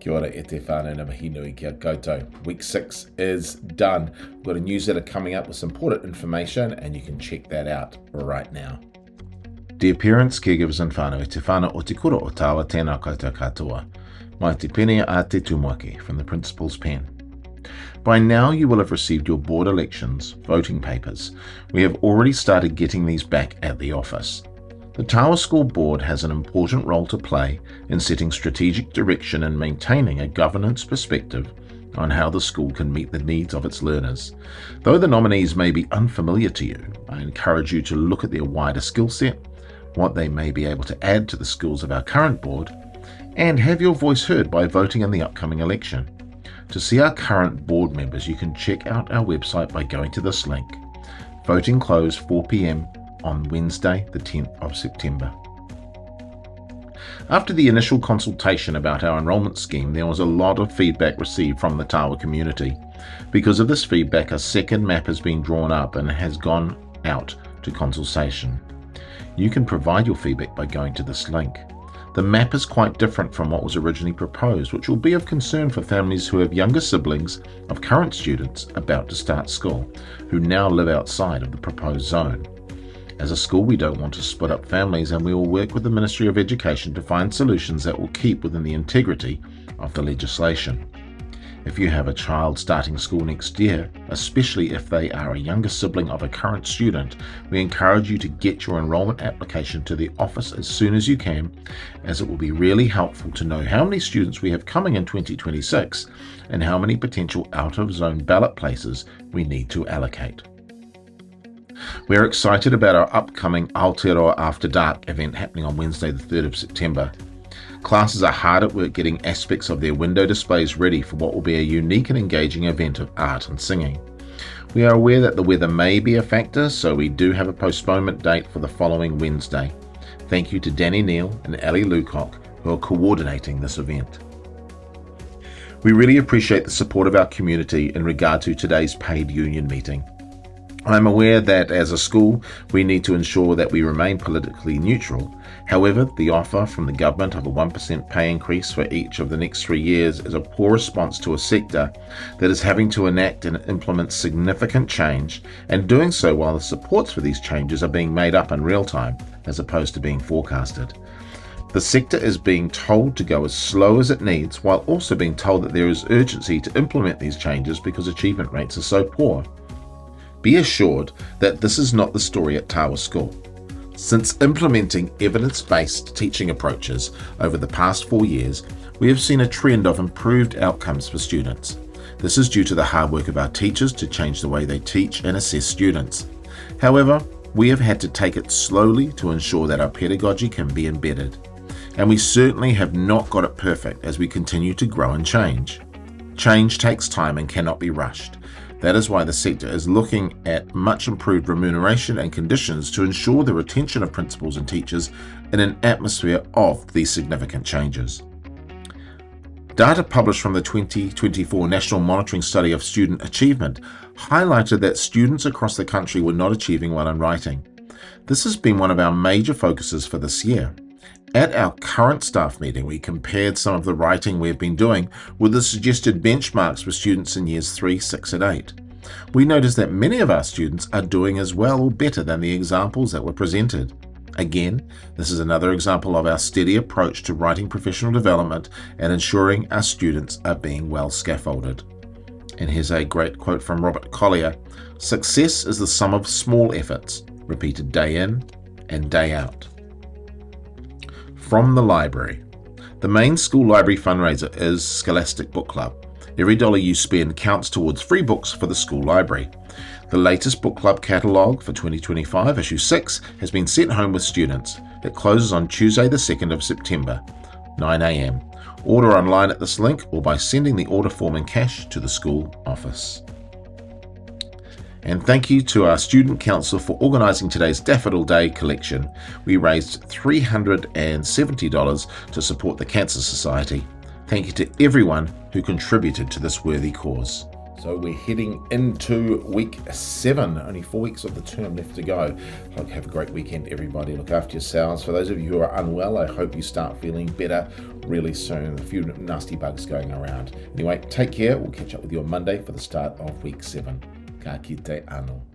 Kia ora e te whānau na mihi nui kia koutou. Week 6 is done. We've got a newsletter coming up with some important information and you can check that out right now. Dear parents, caregivers and whānau, e te whānau o te kura o tāua tēnā koutou katoa. Mai te pene a te tumuaki from the principal's pen. By now you will have received your board elections voting papers. We have already started getting these back at the office. The Tawa School Board has an important role to play in setting strategic direction and maintaining a governance perspective on how the school can meet the needs of its learners. Though the nominees may be unfamiliar to you, I encourage you to look at their wider skill set, what they may be able to add to the skills of our current board, and have your voice heard by voting in the upcoming election. To see our current board members, you can check out our website by going to this link. Voting closed 4 p.m. on Wednesday, the 10th of September. After the initial consultation about our enrolment scheme, there was a lot of feedback received from the Tawa community. Because of this feedback, a second map has been drawn up and has gone out to consultation. You can provide your feedback by going to this link. The map is quite different from what was originally proposed, which will be of concern for families who have younger siblings of current students about to start school, who now live outside of the proposed zone. As a school, we don't want to split up families, and we will work with the Ministry of Education to find solutions that will keep within the integrity of the legislation. If you have a child starting school next year, especially if they are a younger sibling of a current student, we encourage you to get your enrolment application to the office as soon as you can, as it will be really helpful to know how many students we have coming in 2026 and how many potential out-of-zone ballot places we need to allocate. We're excited about our upcoming Aotearoa After Dark event happening on Wednesday the 3rd of September. Classes are hard at work getting aspects of their window displays ready for what will be a unique and engaging event of art and singing. We are aware that the weather may be a factor, so we do have a postponement date for the following Wednesday. Thank you to Danny Neal and Ali Lucock who are coordinating this event. We really appreciate the support of our community in regard to today's paid union meeting. I'm aware that as a school, we need to ensure that we remain politically neutral. However, the offer from the government of a 1% pay increase for each of the next 3 years is a poor response to a sector that is having to enact and implement significant change, and doing so while the supports for these changes are being made up in real time, as opposed to being forecasted. The sector is being told to go as slow as it needs, while also being told that there is urgency to implement these changes because achievement rates are so poor. Be assured that this is not the story at Tawa School. Since implementing evidence-based teaching approaches over the past 4 years, we have seen a trend of improved outcomes for students. This is due to the hard work of our teachers to change the way they teach and assess students. However, we have had to take it slowly to ensure that our pedagogy can be embedded. And we certainly have not got it perfect as we continue to grow and change. Change takes time and cannot be rushed. That is why the sector is looking at much improved remuneration and conditions to ensure the retention of principals and teachers in an atmosphere of these significant changes. Data published from the 2024 National Monitoring Study of Student Achievement highlighted that students across the country were not achieving well in writing. This has been one of our major focuses for this year. At our current staff meeting, we compared some of the writing we've been doing with the suggested benchmarks for students in years 3, 6 and 8. We noticed that many of our students are doing as well or better than the examples that were presented. Again, this is another example of our steady approach to writing professional development and ensuring our students are being well scaffolded. And here's a great quote from Robert Collier: "Success is the sum of small efforts, repeated day in and day out." From the library. The main school library fundraiser is Scholastic Book Club. Every dollar you spend counts towards free books for the school library. The latest book club catalogue for 2025, issue 6, has been sent home with students. It closes on Tuesday the 2nd of September, 9 a.m. Order online at this link or by sending the order form in cash to the school office. And thank you to our Student Council for organising today's Daffodil Day collection. We raised $370 to support the Cancer Society. Thank you to everyone who contributed to this worthy cause. So we're heading into week 7, only 4 weeks of the term left to go. Hope you have a great weekend, everybody. Look after yourselves. For those of you who are unwell, I hope you start feeling better really soon. A few nasty bugs going around. Anyway, take care. We'll catch up with you on Monday for the start of week 7. Ka kite anō.